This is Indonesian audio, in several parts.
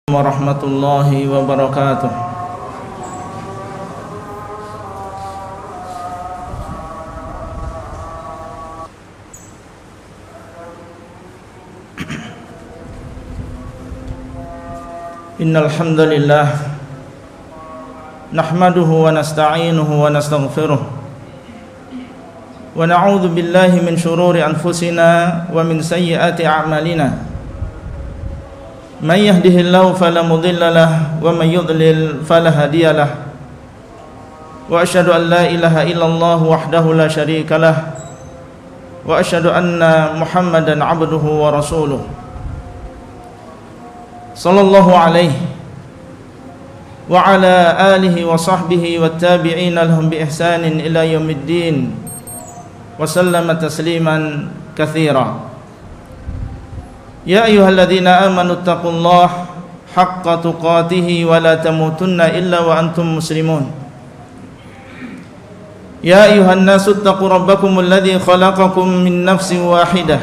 warahmatullahi wabarakatuh. Innal hamdalillah nahmaduhu wa nasta'inuhu wa nastaghfiruh wa na'udzu billahi min shururi anfusina wa min sayyiati a'malina. Man yahdihillahu fala mudilla lahu wa man yudlil fala hadiya lahu. Wa asyhadu an la ilaha illallah wahdahu la syarika lahu wa asyhadu anna Muhammadan 'abduhu wa rasuluh. Sallallahu alaihi wa ala alihi wa sahbihi wat tabi'in lahum bi ihsanin ila yaumiddin wa sallama tasliman katsira. Ya ayyuhalladzina amanu taqullaha haqqa tuqatih wa la tamutunna illa wa antum muslimun. Ya ayyuhan nasu taqu rabbakumul ladzi khalaqakum min nafsin wahidah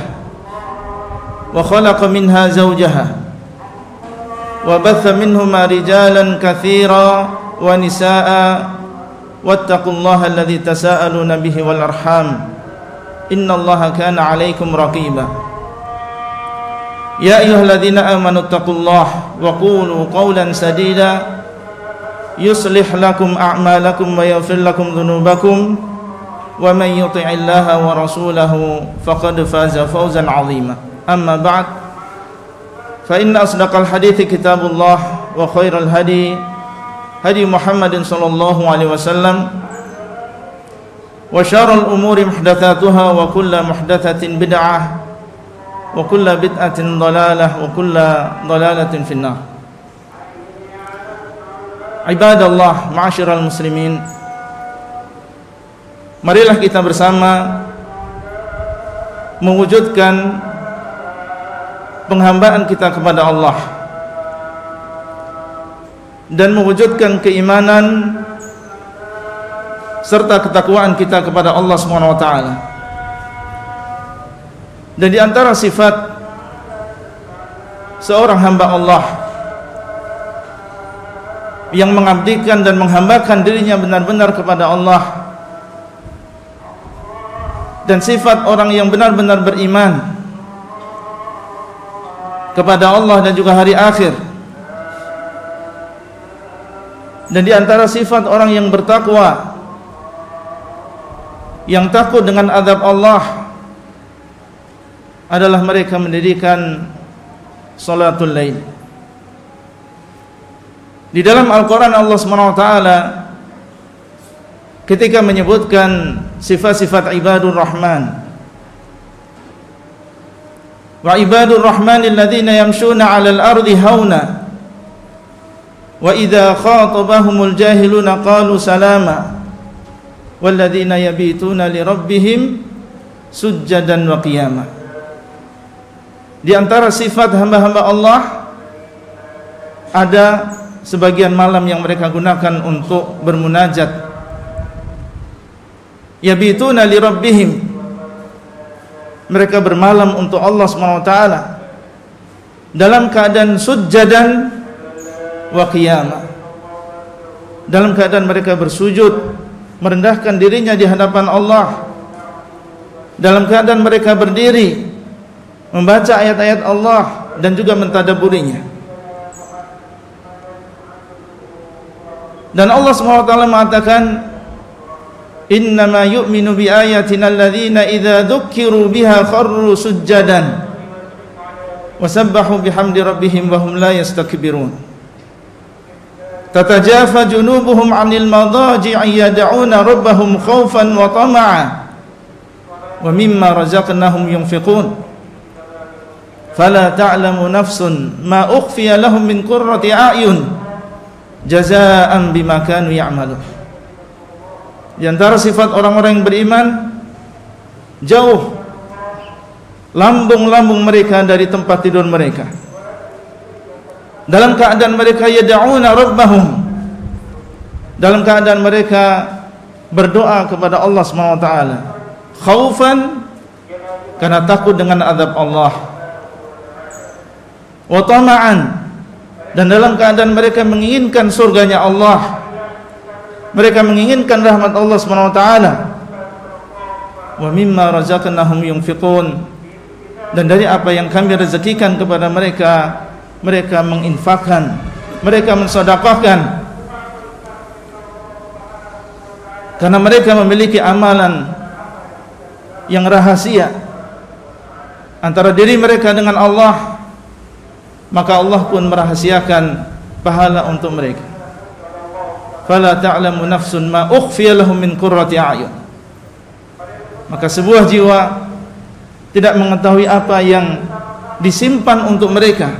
wa khalaqa minha zawjaha wa batha minhuma rijalan katsira wa nisaa wattaqullaha alladzi tasaaluna bihi wal arham innallaha kana 'alaikum raqiba. Ya ayyuhalladzina amanu taqullaha wa qulu qawlan sadida yuslih lakum a'malakum wa yaghfir lakum dhunubakum wa man yuti'illaha wa rasulahu faqad faza fawzan 'azima. Amma ba'd, fa inna asdaqal hadithi kitabullah wa khairal hadi hadi Muhammadin sallallahu alaihi wasallam wa syarrul umuri muhdatsatuha wa kullu muhdatsatin bid'ah wa kullu bid'atin dhalalah wa kullu dhalalatin finnar. Ibadallah, ma'asyiral muslimin, marilah kita bersama mewujudkan penghambaan kita kepada Allah dan mewujudkan keimanan serta ketakwaan kita kepada Allah Subhanahu wa taala. Dan di antara sifat seorang hamba Allah yang mengabdikan dan menghambakan dirinya benar-benar kepada Allah, dan sifat orang yang benar-benar beriman kepada Allah dan juga hari akhir, dan di antara sifat orang yang bertakwa, yang takut dengan azab Allah, adalah mereka mendirikan salatul lail. Di dalam Al-Quran Allah SWT ketika menyebutkan sifat-sifat ibadur rahman, wa ibadur rahmanil ladzina yamshuna 'alal ardi hauna wa idza khatabahumul jahiluna qalu salama wal ladzina yabituna li rabbihim sujjadan wa qiyama. Di antara sifat hamba-hamba Allah ada sebagian malam yang mereka gunakan untuk bermunajat. Yabituna li rabbihim, mereka bermalam untuk Allah SWT dalam keadaan sujjadan wa qiyama, dalam keadaan mereka bersujud merendahkan dirinya di hadapan Allah, dalam keadaan mereka berdiri membaca ayat-ayat Allah dan juga mentadabburinya. Dan Allah SWT mengatakan, innama yu'minu bi ayatina alladzina idza dzukkiru biha kharru sujjadan wa sabbahu bihamdi rabbihim wa hum la yastakbirun. Tatajafa junubuhum 'anil madaji'i yad'una rabbahum khaufan wa tama'a wa mimma razaqnahum yunfiqun. Fala ta'lamu nafsun ma ukhfiya lahum min qurrati a'yun jazaa'an bima kanu ya'malun. Di antara sifat orang-orang yang beriman, jauh lambung-lambung mereka dari tempat tidur mereka, dalam keadaan mereka yad'una rabbahum, dalam keadaan mereka berdoa kepada Allah SWT, khaufan, karena takut dengan azab Allah, wa tama'an, dan dalam keadaan mereka menginginkan surganya Allah, mereka menginginkan rahmat Allah Subhanahu wa taala. Wa mimma razaqnahum yunfiqun, dan dari apa yang kami rezekikan kepada mereka, mereka menginfakkan, mereka mensedekahkan. Karena mereka memiliki amalan yang rahasia antara diri mereka dengan Allah, maka Allah pun merahasiakan pahala untuk mereka. Fala ta'lamu nafsun ma ukhfiya lahum min qurrati a'yun. Maka sebuah jiwa tidak mengetahui apa yang disimpan untuk mereka,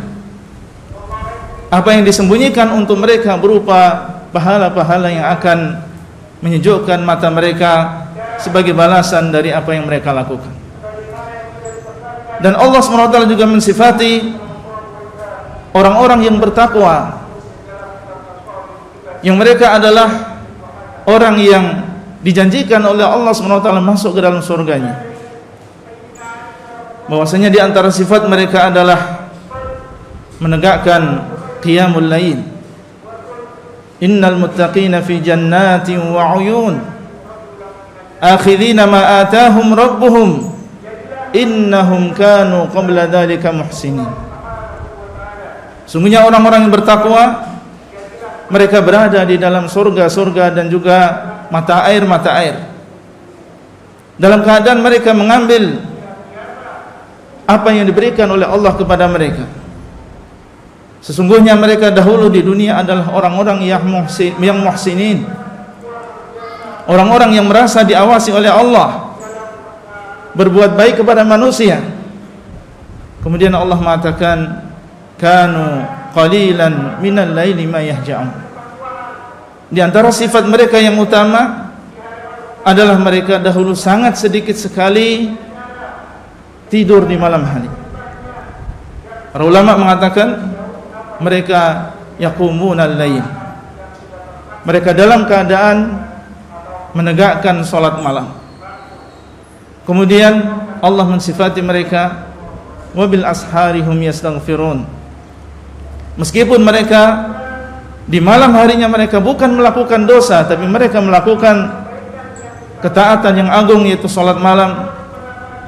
apa yang disembunyikan untuk mereka berupa pahala-pahala yang akan menyejukkan mata mereka sebagai balasan dari apa yang mereka lakukan. Dan Allah SWT juga mensifati orang-orang yang bertakwa, yang mereka adalah orang yang dijanjikan oleh Allah SWT masuk ke dalam surganya. Bahwasanya di antara sifat mereka adalah menegakkan qiyamul lail. Innal muttaqina fi jannatin wa 'uyun akhidhina ma atahum rabbuhum innahum kanu qabla dzalika muhsinin. Sungguhnya orang-orang yang bertakwa, mereka berada di dalam surga-surga dan juga mata air dalam keadaan mereka mengambil apa yang diberikan oleh Allah kepada mereka. Sesungguhnya mereka dahulu di dunia adalah orang-orang yang muhsinin, orang-orang yang merasa diawasi oleh Allah, berbuat baik kepada manusia. Kemudian Allah mengatakan kanu qalilan minal laili ma yahja'un. Di antara sifat mereka yang utama adalah mereka dahulu sangat sedikit sekali tidur di malam hari. Para ulama mengatakan mereka yaqumunal lail, mereka dalam keadaan menegakkan salat malam. Kemudian Allah mensifati mereka wabil asharihum yastaghfirun. Meskipun mereka di malam harinya mereka bukan melakukan dosa, tapi mereka melakukan ketaatan yang agung, yaitu salat malam.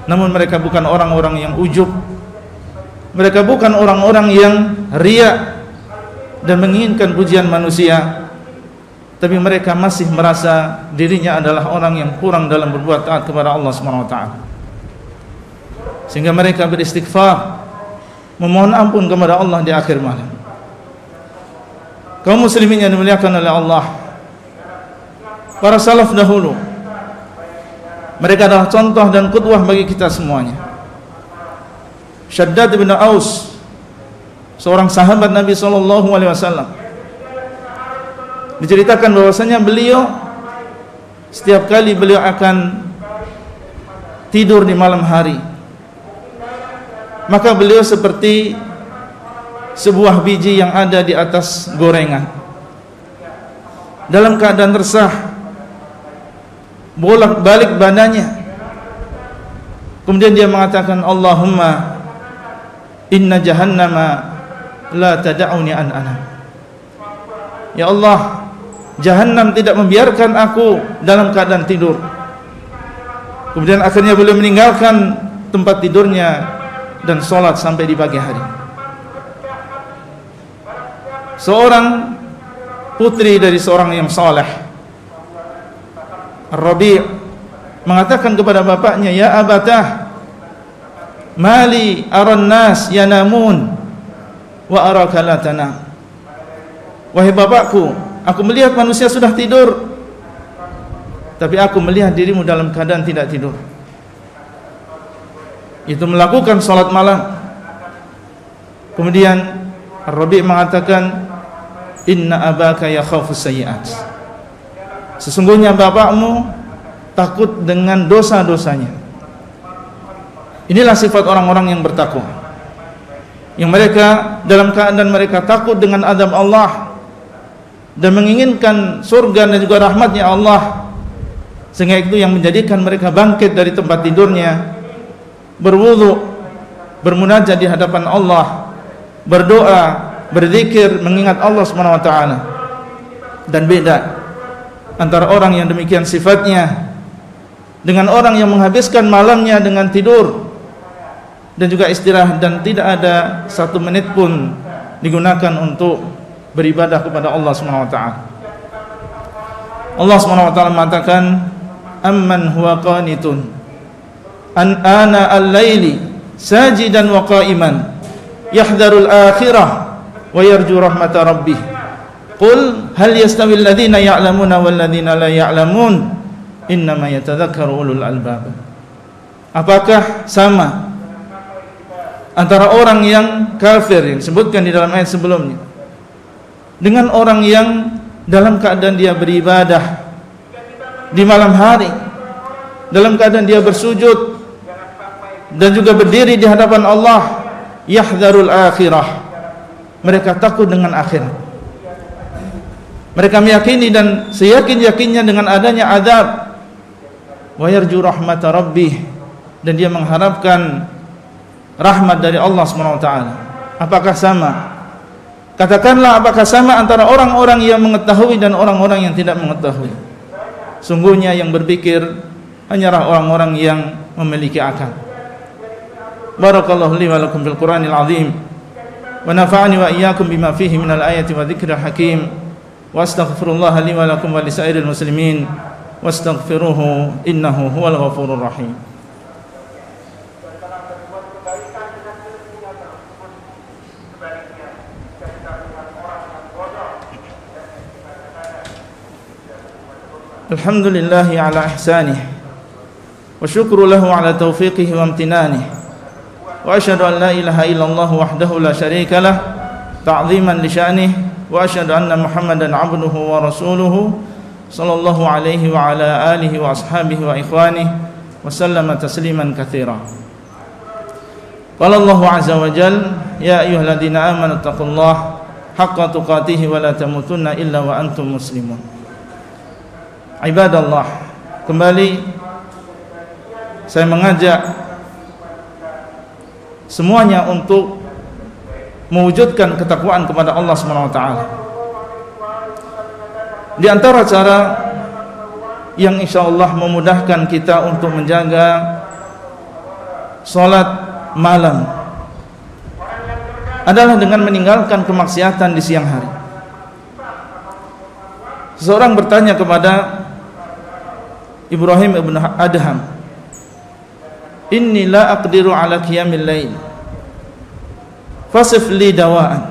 Namun mereka bukan orang-orang yang ujub, mereka bukan orang-orang yang riya dan menginginkan pujian manusia, tapi mereka masih merasa dirinya adalah orang yang kurang dalam berbuat taat kepada Allah SWT. Sehingga mereka beristighfar, memohon ampun kepada Allah di akhir malam. Kaum muslimin yang dimuliakan oleh Allah, para salaf dahulu, mereka adalah contoh dan qudwah bagi kita semuanya. Shaddad bin Aus, seorang sahabat Nabi SAW, diceritakan bahwasanya beliau setiap kali beliau akan tidur di malam hari, maka beliau seperti sebuah biji yang ada di atas gorengan, dalam keadaan resah, bolak-balik badannya. Kemudian dia mengatakan, Allahumma inna jahannama la tada'uni an anam. Ya Allah, Jahannam tidak membiarkan aku dalam keadaan tidur. Kemudian akhirnya beliau meninggalkan tempat tidurnya dan sholat sampai di pagi hari. Seorang putri dari seorang yang saleh, Rabi' mengatakan kepada bapaknya, ya abatah, mali aran nas yanamun wa araka la tanam. Wahai bapakku, aku melihat manusia sudah tidur, tapi aku melihat dirimu dalam keadaan tidak tidur, itu melakukan salat malam. Kemudian Rabi' mengatakan, inna abaka yakhafu sayyi'at. Sesungguhnya bapakmu takut dengan dosa-dosanya. Inilah sifat orang-orang yang bertakwa, yang mereka dalam keadaan mereka takut dengan azab Allah dan menginginkan surga dan juga rahmatnya Allah, sehingga itu yang menjadikan mereka bangkit dari tempat tidurnya, berwudu, bermunajat di hadapan Allah, berdoa, berzikir, mengingat Allah Subhanahu wa taala. Dan beda antara orang yang demikian sifatnya dengan orang yang menghabiskan malamnya dengan tidur dan juga istirahat, dan tidak ada 1 menit pun digunakan untuk beribadah kepada Allah Subhanahu wa taala. Allah Subhanahu wa taala mengatakan, amman huwa qanitun ana al-laili sajidan wa qa'iman yahdharul akhirah wa yarju rahmata rabbih. Qul hal yastawi alladhina ya'lamuna wal ladzina la ya'lamun innama yatadhakkaru ulul albab. Apakah sama antara orang yang kafir yang disebutkan di dalam ayat sebelumnya dengan orang yang dalam keadaan dia beribadah di malam hari, dalam keadaan dia bersujud dan juga berdiri di hadapan Allah, yahdharul akhirah, mereka takut dengan akhirat, mereka meyakini dan seyakin-yakinnya dengan adanya azab, wa yarju rahmata rabbih, dan dia mengharapkan rahmat dari Allah Subhanahu wa taala. Apakah sama? Katakanlah, apakah sama antara orang-orang yang mengetahui dan orang-orang yang tidak mengetahui? Sungguhnya yang berpikir hanyalah orang-orang yang memiliki akal. Barakallahu li wa lakum bil Qur'anil azim wa nafa'ani wa iyyakum bima fihi minal ayati wa dzikril hakim. Wa astaghfirullah li wa lakum wa lisairil muslimin wastaghfiruhu innahu huwal ghafurur rahim. Alhamdulillahi ala ihsanih wa syukru lahu ala taufiqihi wa amtinanih wa asyhadu an la ilaha illallah wahdahu la syarika lah ta'ziman li sya'nih wa asyhadu anna Muhammadan abduhu wa rasuluhu sallallahu alaihi wa ala alihi wa ashabihi wa ikhwanihi wa sallama tasliman katsira. Qala Allah azza wa jalla, ya ayyuhalladzina amanu taqullaha haqqa tuqatih wa la tamutunna illa wa antum muslimun. Ibadallah, kembali saya mengajak semuanya untuk mewujudkan ketakwaan kepada Allah Subhanahu wa taala. Di antara cara yang insyaallah memudahkan kita untuk menjaga salat malam adalah dengan meninggalkan kemaksiatan di siang hari. Seseorang bertanya kepada Ibrahim ibn Adham, inni la aqdiru ala qiyamil lail fasif li dawaan.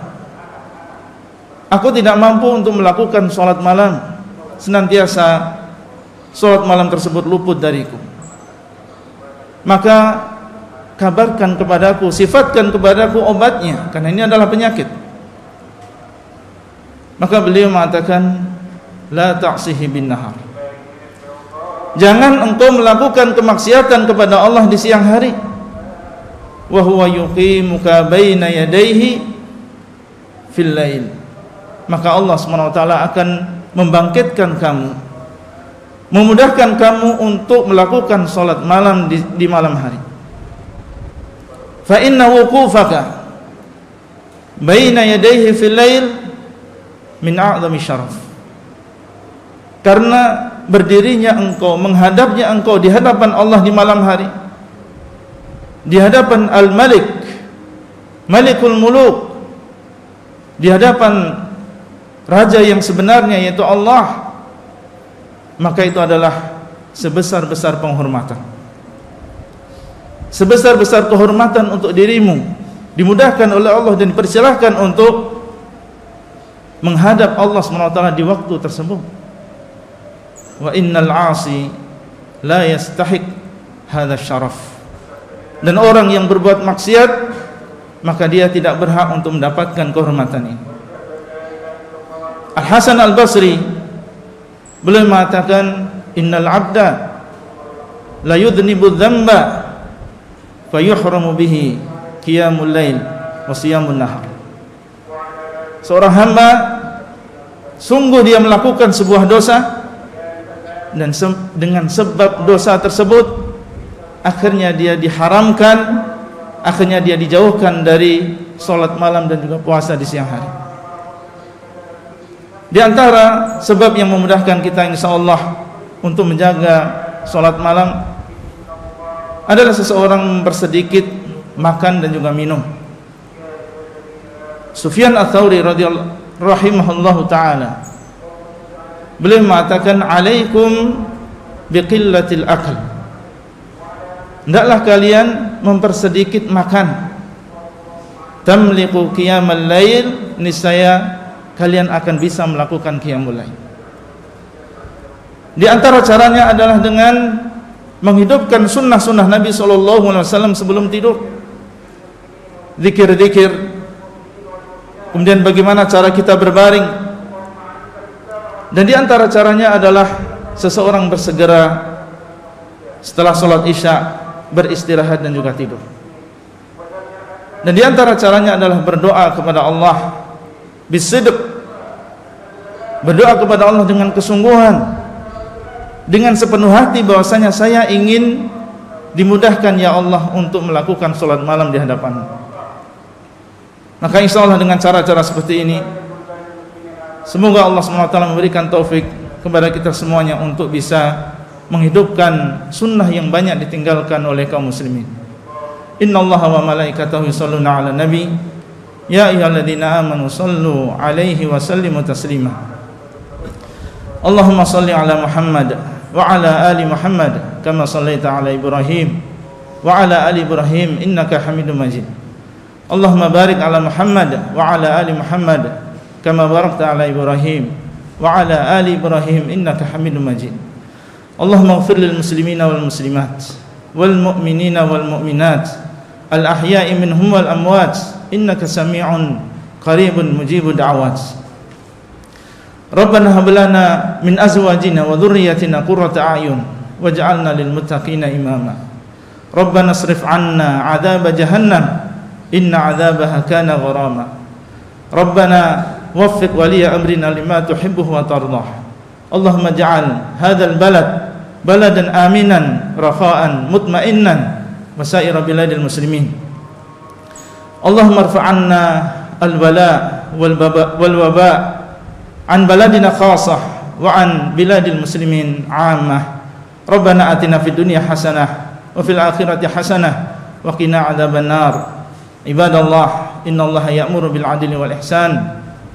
Aku tidak mampu untuk melakukan salat malam, senantiasa salat malam tersebut luput dariku. Maka kabarkan kepadaku, sifatkan kepadaku obatnya, karena ini adalah penyakit. Maka beliau mengatakan, la ta'sihi bin nahar. Jangan engkau melakukan kemaksiatan kepada Allah di siang hari. Wa huwa yuqimuka baina yadayhi fil lail. Maka Allah Subhanahu wa taala akan membangkitkan kamu, memudahkan kamu untuk melakukan salat malam di malam hari. Fa inna wuqufaka baina yadayhi fil lail min a'zami syaraf. Karena berdirinya engkau, menghadapnya engkau di hadapan Allah di malam hari, di hadapan Al-Malik, Malikul Muluk, di hadapan Raja yang sebenarnya yaitu Allah, maka itu adalah sebesar-besar penghormatan, sebesar-besar kehormatan untuk dirimu, dimudahkan oleh Allah dan dipersilahkan untuk menghadap Allah SWT di waktu tersebut. Wa innal 'asi la yastahiq hadha syaraf. Dan orang yang berbuat maksiat, maka dia tidak berhak untuk mendapatkan kehormatan ini. Al-Hasan Al-Basri beliau mengatakan, innal 'abda la yudhnibu dzamba fayuhramu bihi qiyamul lail wa siyamun nahar. Seorang hamba sungguh dia melakukan sebuah dosa, dan dengan sebab dosa tersebut akhirnya dia diharamkan, akhirnya dia dijauhkan dari salat malam dan juga puasa di siang hari. Di antara sebab yang memudahkan kita insyaallah untuk menjaga salat malam adalah seseorang bersedikit makan dan juga minum. Sufyan Ats-Tsauri radhiyallahu rahimahullahu taala beliau mengatakan, alaikum biqillatil akal, hendaklah kalian mempersedikit makan. Tamliqu qiyamal lail, niscaya kalian akan bisa melakukan qiyamul lail. Di antara caranya adalah dengan menghidupkan sunnah-sunnah Nabi SAW sebelum tidur, zikir-zikir, kemudian bagaimana cara kita berbaring. Dan di antara caranya adalah seseorang bersegera setelah sholat isya beristirahat dan juga tidur. Dan di antara caranya adalah berdoa kepada Allah bisidq, berdoa kepada Allah dengan kesungguhan, dengan sepenuh hati bahwasanya saya ingin dimudahkan ya Allah untuk melakukan sholat malam di hadapan. Maka insyaallah dengan cara-cara seperti ini, semoga Allah SWT memberikan taufik kepada kita semuanya untuk bisa menghidupkan sunnah yang banyak ditinggalkan oleh kaum muslimin. Innallaha wa malaikatahu yusholluna 'alan nabi ya ayyuhalladzina amanu shallu 'alaihi wa sallimu taslima. Allahumma shalli 'ala Muhammad wa 'ala ali Muhammad kama shallaita 'ala Ibrahim wa 'ala ali Ibrahim innaka Hamidum Majid. Allahumma barik 'ala Muhammad wa 'ala ali Muhammad kama barakta 'ala Ibrahim wa 'ala ali Ibrahim innaka Hamidum Majid. Allahumma ighfir lil muslimina wal muslimat wal mu'minina wal mu'minat al ahya'i minhum wal amwat innaka sami'un qaribun mujibud da'awat. Rabbana hab lana min azwajina wa dhurriyyatina qurrata a'yun waj'alna lil muttaqina imama. Rabbana asrif 'anna 'adzab jahannam inna 'adzabaha kana gharama. Rabbana waffiq waliya amrina lima tuhibbuhu wa tardah. Allahumma ij'al hadzal balad baladan aminan rakha'an mutma'innan wa sa'ira biladil muslimin. Allahumma irfa'anna al-bala' wal waba' an baladina khassah wa an biladil muslimin 'ammah. Rabbana atina fid dunya hasanah wa fil akhirati hasanah wa qina adzaban nar. Ibadallah, innallaha ya'muru bil 'adli wal ihsan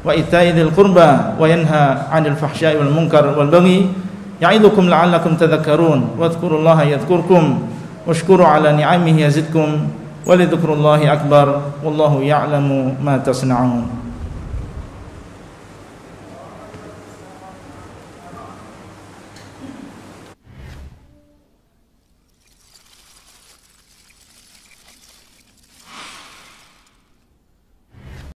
wa ita'i dzil qurba wa yanha 'anil fahsya'i wal munkar wal baghi ya'idukum la'allakum tadhakkarun wadhkurullaha yadhkurkum washkuru 'ala ni'amihi yazidkum wa lidhikrullahi akbar wallahu ya'lamu ma tasna'un.